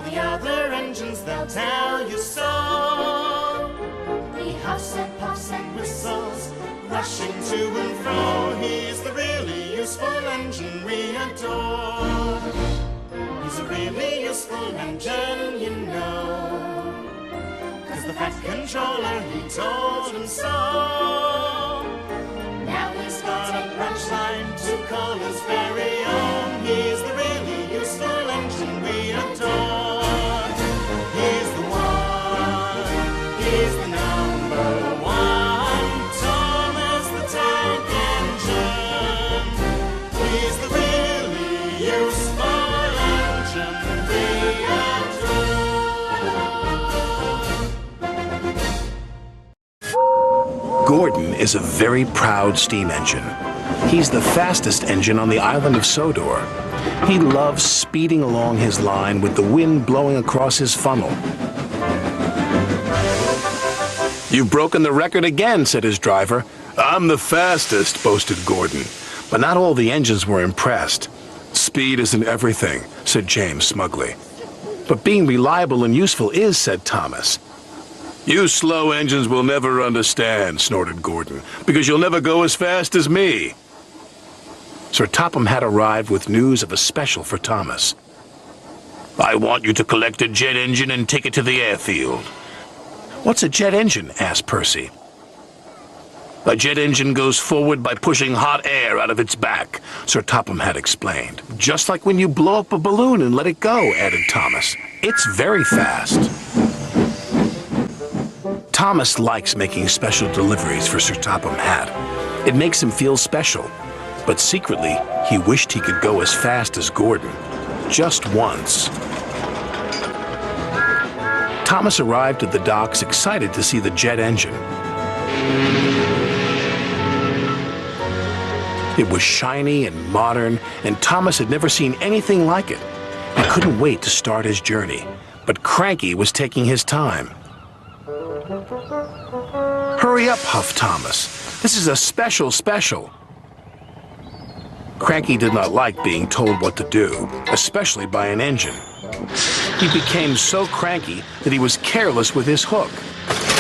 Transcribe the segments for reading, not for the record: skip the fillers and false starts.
the other engines, they'll tell you so. He huffs and puffs and whistles, rushing to and fro. He's the really useful engine we adore. He's a really useful engine, you know, 'cause the Fat Controller, he told him so. Now he's got a punchline to call his very own. He's the really useful engine we adore. He's the one, he's the number one. Thomas the Tank Engine. He's the really useful engine we adore. Gordon is a very proud steam engine. He's the fastest engine on the island of Sodor. He loves speeding along his line with the wind blowing across his funnel. "You've broken the record again," said his driver. "I'm the fastest," boasted Gordon. But not all the engines were impressed. "Speed isn't everything," said James smugly. "But being reliable and useful is," said Thomas. "You slow engines will never understand," snorted Gordon, "because you'll never go as fast as me." Sir Topham had arrived with news of a special for Thomas. "I want you to collect a jet engine and take it to the airfield." "What's a jet engine?" asked Percy. "A jet engine goes forward by pushing hot air out of its back," Sir Topham had explained. "Just like when you blow up a balloon and let it go," added Thomas. "It's very fast." Thomas likes making special deliveries for Sir Topham Hatt. It makes him feel special. But secretly, he wished he could go as fast as Gordon. Just once. Thomas arrived at the docks excited to see the jet engine. It was shiny and modern, and Thomas had never seen anything like it. He couldn't wait to start his journey, but Cranky was taking his time. "Hurry up," huffed Thomas. "This is a special. Cranky did not like being told what to do, especially by an engine. He became so cranky that he was careless with his hook.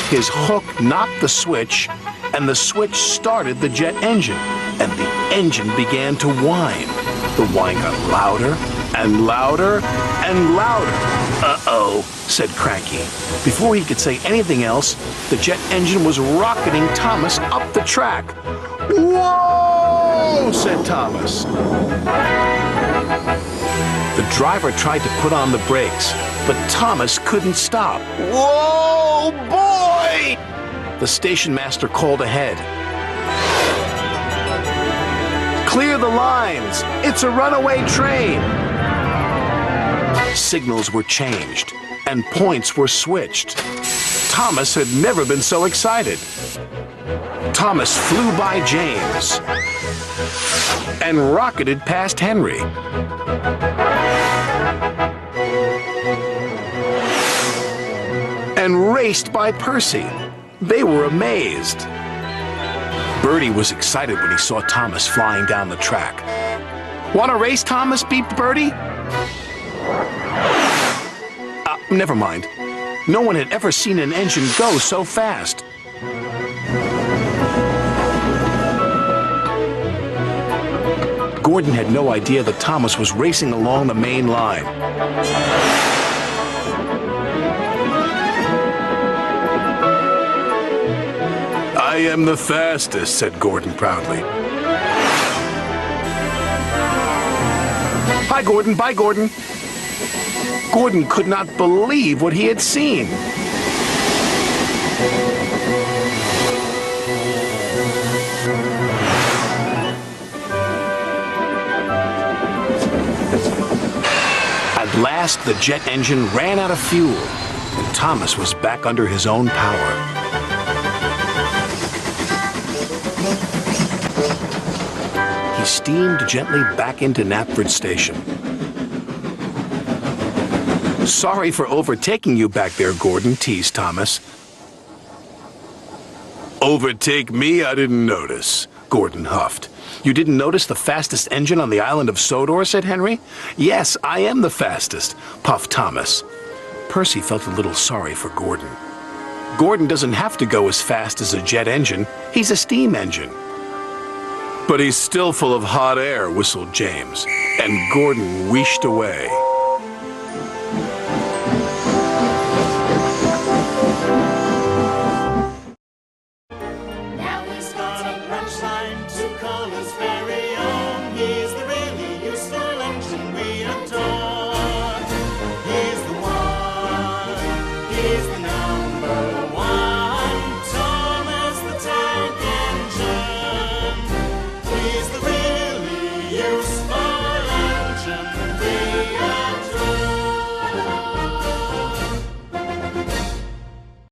His hook knocked the switch, and the switch started the jet engine, and the engine began to whine. The whine got louder and louder and louder. "Uh-oh," said Cranky. Before he could say anything else, the jet engine was rocketing Thomas up the track. "Whoa!" said Thomas. The driver tried to put on the brakes, but Thomas couldn't stop. "Whoa, boy!" The station master called ahead. "Clear the lines! It's a runaway train!" Signals were changed, and points were switched. Thomas had never been so excited. Thomas flew by James and rocketed past Henry. And raced by Percy. They were amazed. Bertie was excited when he saw Thomas flying down the track. "Want to race, Thomas?" beeped Bertie. Never mind. No one had ever seen an engine go so fast. Gordon had no idea that Thomas was racing along the main line. "I am the fastest," said Gordon proudly. "Hi, Gordon. Bye, Gordon." Gordon could not believe what he had seen. At last, the jet engine ran out of fuel, and Thomas was back under his own power. He steamed gently back into Knapford Station. "Sorry for overtaking you back there, Gordon," teased Thomas. "Overtake me? I didn't notice," Gordon huffed. "You didn't notice the fastest engine on the island of Sodor?" said Henry. "Yes, I am the fastest," puffed Thomas. Percy felt a little sorry for Gordon. Gordon doesn't have to go as fast as a jet engine. He's a steam engine. But he's still full of hot air, whistled James, and Gordon wheeshed away. Now he's got a punchline to call his very own. He's the really useful engine we adore. He's the one. He's the